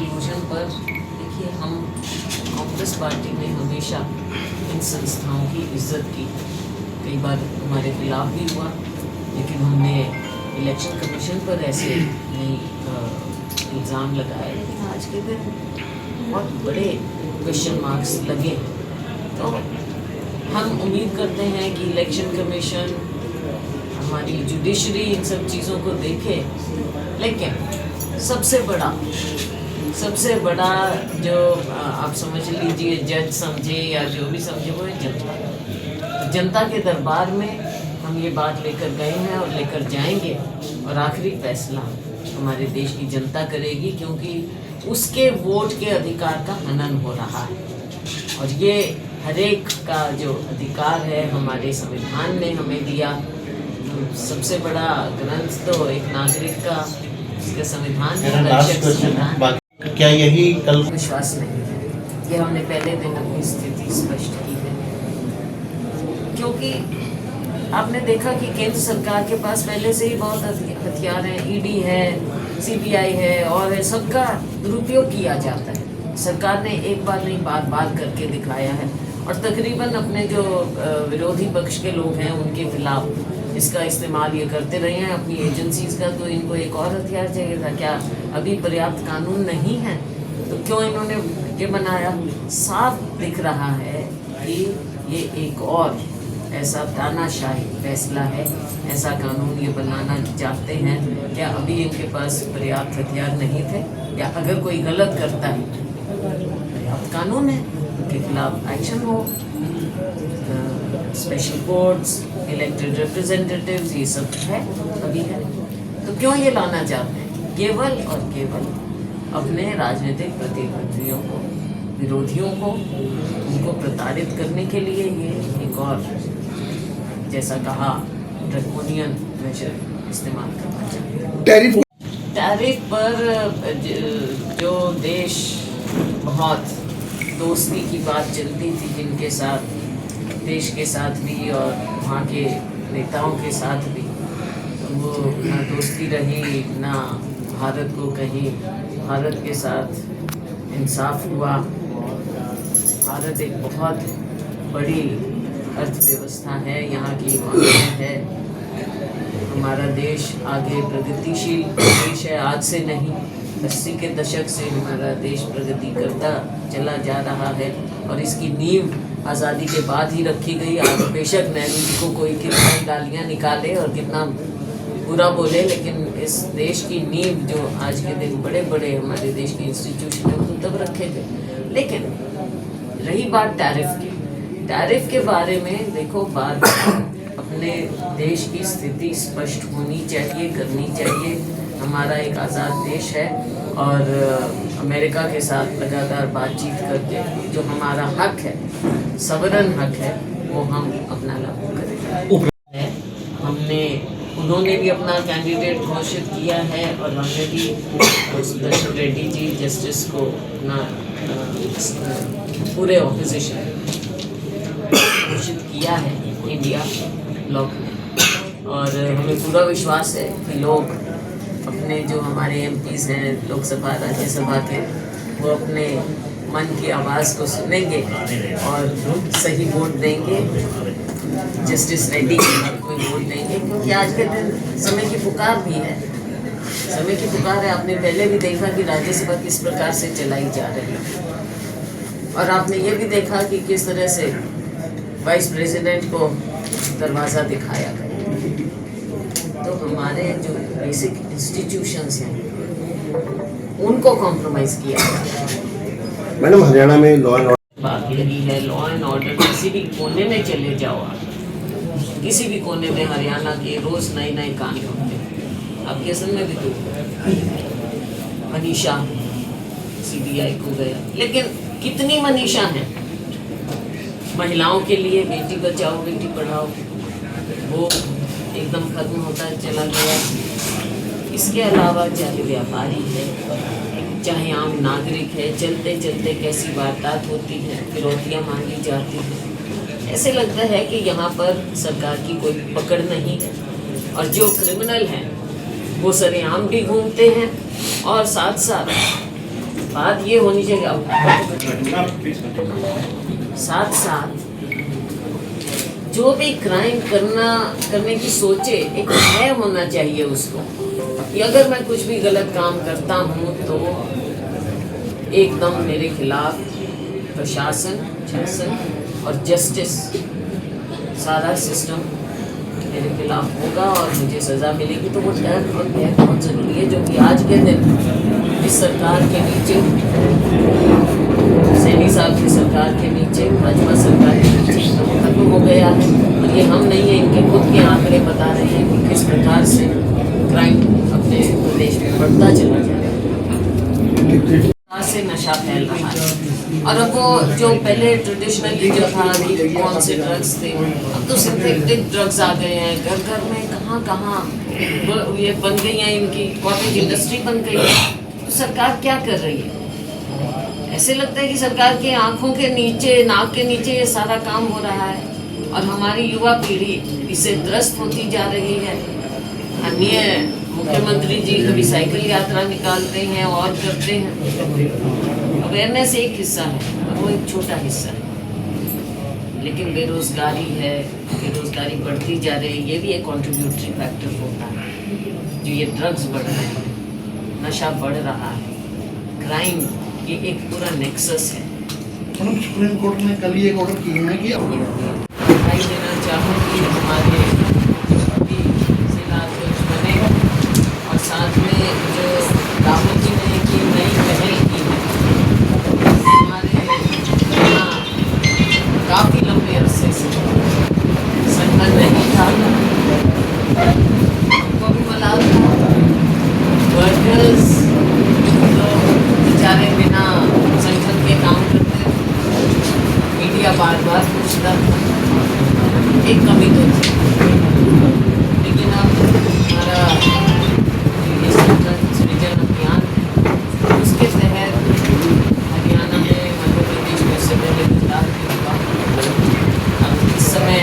Commission पर देखिए, हम कांग्रेस पार्टी ने हमेशा इन संस्थाओं की इज्जत की। कई बार हमारे खिलाफ भी हुआ, लेकिन हमने इलेक्शन कमीशन पर ऐसे नहीं इल्ज़ाम लगाए। लेकिन आज के दिन बहुत बड़े क्वेश्चन मार्क्स लगे, तो हम उम्मीद करते हैं कि इलेक्शन कमीशन हमारी जुडिशरी इन सब चीज़ों को देखे। लेकिन सबसे बड़ा जो आप समझ लीजिए जज समझे या जो भी समझे, वो है जनता। तो जनता के दरबार में हम ये बात लेकर गए हैं और लेकर जाएंगे, और आखिरी फैसला हमारे देश की जनता करेगी, क्योंकि उसके वोट के अधिकार का हनन हो रहा है। और ये हर एक का जो अधिकार है हमारे संविधान ने हमें दिया। सबसे बड़ा ग्रंथ तो एक नागरिक का उसके संविधान है। क्या यही कल विश्वास नहीं है, ये हमने पहले दिन अपनी स्थिति स्पष्ट की है। क्योंकि आपने देखा कि केंद्र सरकार के पास पहले से ही बहुत हथियार हैं, ईडी है, सीबीआई है, और सबका दुरुपयोग किया जाता है। सरकार ने एक बार नहीं बार करके दिखाया है, और तकरीबन अपने जो विरोधी पक्ष के लोग हैं उनके खिलाफ इसका इस्तेमाल ये करते रहे हैं अपनी एजेंसीज का। तो इनको एक और हथियार चाहिए था। क्या अभी पर्याप्त कानून नहीं है? तो क्यों इन्होंने ये बनाया? साफ दिख रहा है कि ये एक और ऐसा तानाशाही फैसला है, ऐसा कानून ये बनाना चाहते हैं। क्या अभी इनके पास पर्याप्त हथियार नहीं थे? या अगर कोई गलत करता है, पर्याप्त कानून है, उनके खिलाफ एक्शन हो, स्पेशल कोर्ट्स, इलेक्टेड रिप्रेजेंटेटिव्स, ये सब है, अभी है। तो क्यों ये लाना चाहते हैं? केवल और केवल अपने राजनीतिक प्रतिद्वंदियों को, विरोधियों को, उनको प्रताड़ित करने के लिए ये एक और, जैसा कहा, ड्रैकोनियन मेजर इस्तेमाल करना चाहते हैं। टैरिफ पर जो देश बहुत दोस्ती की बात चलती थी जिनके साथ, देश के साथ भी और वहाँ के नेताओं के साथ भी, वो ना दोस्ती रही, ना भारत को कहीं भारत के साथ इंसाफ हुआ। भारत एक बहुत बड़ी अर्थव्यवस्था है, यहाँ की इकोनॉमी है। हमारा देश आगे प्रगतिशील देश है, आज से नहीं, 80 के दशक से हमारा देश प्रगति करता चला जा रहा है, और इसकी नींव आज़ादी के बाद ही रखी गई। आज बेशक नेहरू जी को कोई कितना गालियाँ निकाले और कितना बुरा बोले, लेकिन इस देश की नींव जो आज के दिन बड़े बड़े हमारे देश के इंस्टीट्यूशन हैं, तो तब रखे गए। लेकिन रही बात टैरिफ के बारे में, देखो, बात अपने देश की स्थिति स्पष्ट होनी चाहिए, करनी चाहिए। हमारा एक आज़ाद देश है, और अमेरिका के साथ लगातार बातचीत करके जो हमारा हक है, सवरन हक है, वो हम अपना लागू करेंगे। हमने उन्होंने भी अपना कैंडिडेट घोषित किया है, और हमने भी सुदर्शन रेड्डी जी जस्टिस को अपना पूरे ऑपोजिशन घोषित किया है इंडिया ब्लॉक में। और हमें पूरा विश्वास है कि लोग अपने जो हमारे एमपीज़ हैं लोकसभा राज्यसभा के, वो अपने मन की आवाज़ को सुनेंगे और सही वोट देंगे, जस्टिस रेड्डी के हक में वोट देंगे। क्योंकि आज के दिन समय की पुकार भी है, समय की पुकार है। आपने पहले भी देखा कि राज्यसभा किस प्रकार से चलाई जा रही है, और आपने ये भी देखा कि किस तरह से वाइस प्रेसिडेंट को दरवाज़ा दिखाया गया। तो हमारे जो बेसिक इंस्टीट्यूशंस हैं उनको कॉम्प्रोमाइज़ किया जाता है। मैडम, हरियाणा में लॉ एंड ऑर्डर बात यही है, लॉ एंड ऑर्डर किसी भी कोने में चले जाओ आप, किसी भी कोने में हरियाणा के रोज़ नए नए कांड होते हैं। आपके असम में भी तो मनीषा सीबीआई को गया, लेकिन कितनी मनीषा हैं महिलाओं के लिए? बेटी बचाओ बेटी पढ़ाओ, वो एकदम खत्म होता चला गया। इसके अलावा चाहे व्यापारी है, चाहे आम नागरिक है, चलते चलते कैसी वारदात होती है, फिरौतियाँ मांगी जाती हैं। ऐसे लगता है कि यहाँ पर सरकार की कोई पकड़ नहीं है, और जो क्रिमिनल हैं वो सरेआम भी घूमते हैं, और साथ साथ बात ये होनी चाहिए साथ साथ जो भी क्राइम करने की सोचे एक भय होना चाहिए उसको कि अगर मैं कुछ भी गलत काम करता हूँ तो एकदम मेरे खिलाफ प्रशासन शासन और जस्टिस सारा सिस्टम मेरे खिलाफ होगा और मुझे सज़ा मिलेगी। तो वो डर और भय बहुत ज़रूरी है जो कि आज के दिन इस सरकार के नीचे सैनी साहब की सरकार के नीचे भाजपा सरकार के नीचे खत्म हो गया है। और ये हम नहीं है, इनके खुद के आंकड़े बता रहे हैं कि किस प्रकार से क्राइम अपने प्रदेश में बढ़ता चला जा रहा है, से नशा फैल रहा है। और अब वो जो पहले ट्रेडिशनली जो था कि कौन से ड्रग्स थे, अब तो सिंथेटिक ड्रग्स आ गए हैं। घर घर में कहाँ कहाँ ये बन गई हैं, इनकी कॉटेज इंडस्ट्री बन गई है। तो सरकार क्या कर रही है? ऐसे लगता है कि सरकार के आंखों के नीचे, नाक के नीचे ये सारा काम हो रहा है और हमारी युवा पीढ़ी इससे ग्रस्त होती जा रही है। अन्य मुख्यमंत्री जी कभी साइकिल यात्रा निकालते हैं और करते हैं। अवेयरनेस एक हिस्सा है और वो एक छोटा हिस्सा है, लेकिन बेरोजगारी है, बेरोजगारी बढ़ती जा रही है। ये भी एक कंट्रीब्यूटरी फैक्टर होता है। जो ये ड्रग्स बढ़ रहे हैं, नशा बढ़ रहा है, क्राइम, ये एक पूरा नेक्सस है। सुप्रीम कोर्ट ने कल ये ऑर्डर किया है कि बधाई देना चाहूँगी हमारे अभी जिला अध्यक्ष बने और साथ में जो राहुल जी ने एक नई पहल की है। हमारे यहाँ काफ़ी लंबे अरसे से संगठन नहीं था, उनको भी मलाल था। वर्कर्स तो बेचारे बिना संगठन के काम करते, मीडिया बार बार पूछता, एक कमी तो थी। लेकिन अब हमारा ये संगठन सृजन अभियान है, उसके तहत हरियाणा में, मध्य प्रदेश में से पहले गुजरात में हुआ। अब इस समय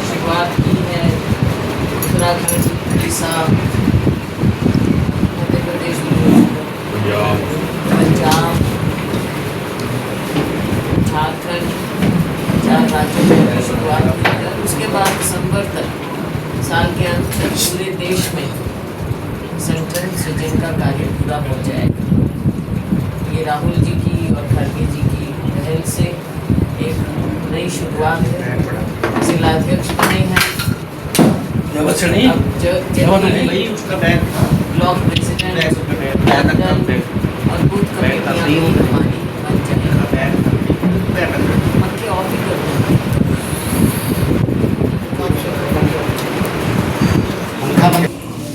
शुरुआत की है उत्तराखंड, उड़ीसा, मध्य प्रदेश में, पंजाब, झारखंड, 4 राज्यों में शुरुआत की है। उसके बाद दिसंबर तक, साल के अंत तक पूरे देश में संगठन सृजन का कार्य पूरा हो जाएगा। ये राहुल जी की और खड़गे जी की पहल से एक नई शुरुआत है। जिलाध्यक्ष बने हैं, ब्लॉक प्रेसिडेंट और बूथ कमेटियाँ भी हमारी बन जाएंगी। मक्के और भी करते हैं।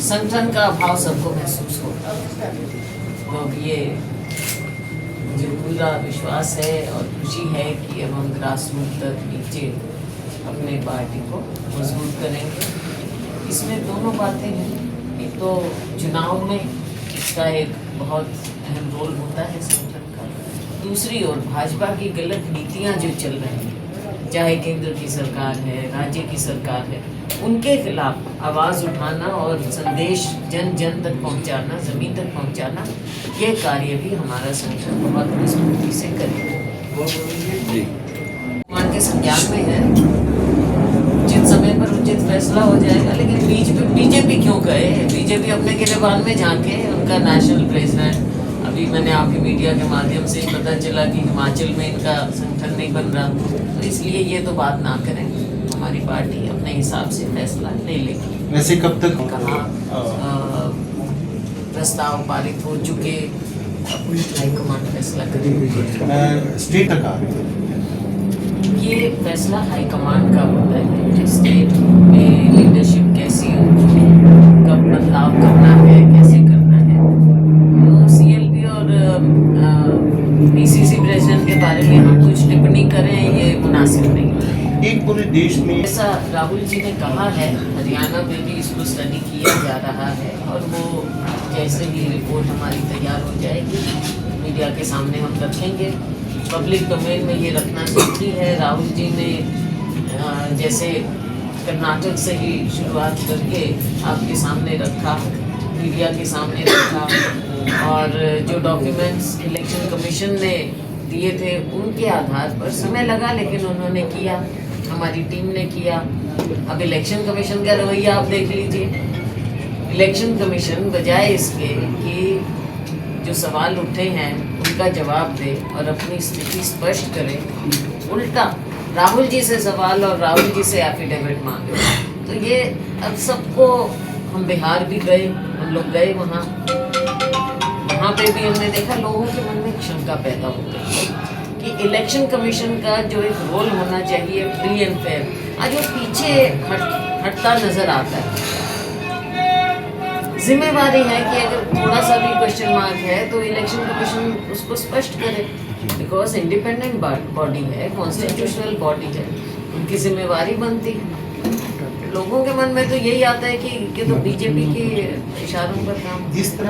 संगठन का अभाव सबको महसूस होता है, तो ये मुझे पूरा विश्वास है और खुशी है कि अब हम ग्रास रूट तक नीचे अपने पार्टी को मजबूत करेंगे। इसमें दोनों बातें हैं, एक तो चुनाव में इसका एक बहुत अहम रोल होता है संगठन का, दूसरी ओर भाजपा की गलत नीतियाँ जो चल रही हैं, चाहे केंद्र की सरकार है, राज्य की सरकार है, उनके खिलाफ आवाज़ उठाना और संदेश जन जन तक पहुंचाना, ज़मीन तक पहुंचाना, ये कार्य भी हमारा संगठन बहुत मजबूती से करेगा। मान के संज्ञान में है, उचित समय पर उचित फैसला हो जाएगा। लेकिन बीजेपी क्यों गए? बीजेपी अपने गिरेबान में झांके, उनका नेशनल प्रेसिडेंट, अभी मैंने आपकी मीडिया के माध्यम से ही पता चला कि हिमाचल में इनका संगठन नहीं बन रहा, तो इसलिए ये तो बात ना करें। हमारी पार्टी अपने हिसाब से फैसला ले लेगी। वैसे कब तक कहाँ प्रस्ताव पारित हो चुके, अब हाईकमान फैसला करेगी। स्टेट तक आ रही ये फैसला हाईकमान का होता है। स्टेट में लीडरशिप कैसी होगी, कब बदलाव करना है, कैसे करना है। तो CLP और PCC प्रेसिडेंट के बारे में हम कुछ टिप्पणी करें, ये मुनासिब नहीं है। एक पूरे देश में ऐसा राहुल जी ने कहा है, हरियाणा में भी इसको स्टडी किया जा रहा है और वो जैसे ही रिपोर्ट हमारी तैयार हो जाएगी मीडिया के सामने हम रखेंगे। पब्लिक डोमेन में ये रखना जरूरी है। राहुल जी ने जैसे कर्नाटक से ही शुरुआत करके आपके सामने रखा, मीडिया के सामने रखा, और जो डॉक्यूमेंट्स इलेक्शन कमीशन ने दिए थे उनके आधार पर समय लगा, लेकिन उन्होंने किया, हमारी टीम ने किया। अब इलेक्शन कमीशन का रवैया आप देख लीजिए। इलेक्शन कमीशन बजाय इसके कि जो सवाल उठे हैं उनका जवाब दे और अपनी स्थिति स्पष्ट करे, उल्टा राहुल जी से सवाल और राहुल जी से एफिडेविट मांगे। तो ये अब सबको, हम बिहार भी गए, हम लोग गए वहाँ पे भी हमने देखा लोगों के मन में एक शंका पैदा हो गई कि इलेक्शन कमीशन का जो एक रोल होना चाहिए फ्री एंड फेयर, आज वो पीछे हटता नजर आता है। जिम्मेवारी है कि अगर थोड़ा सा भी क्वेश्चन मार्क है तो इलेक्शन कमीशन उसको स्पष्ट करे, बिकॉज इंडिपेंडेंट बॉडी है, कॉन्स्टिट्यूशनल बॉडी है, उनकी जिम्मेवारी बनती है। लोगों के मन में तो यही आता है कि ये तो बीजेपी के इशारों पर काम। जिस तरह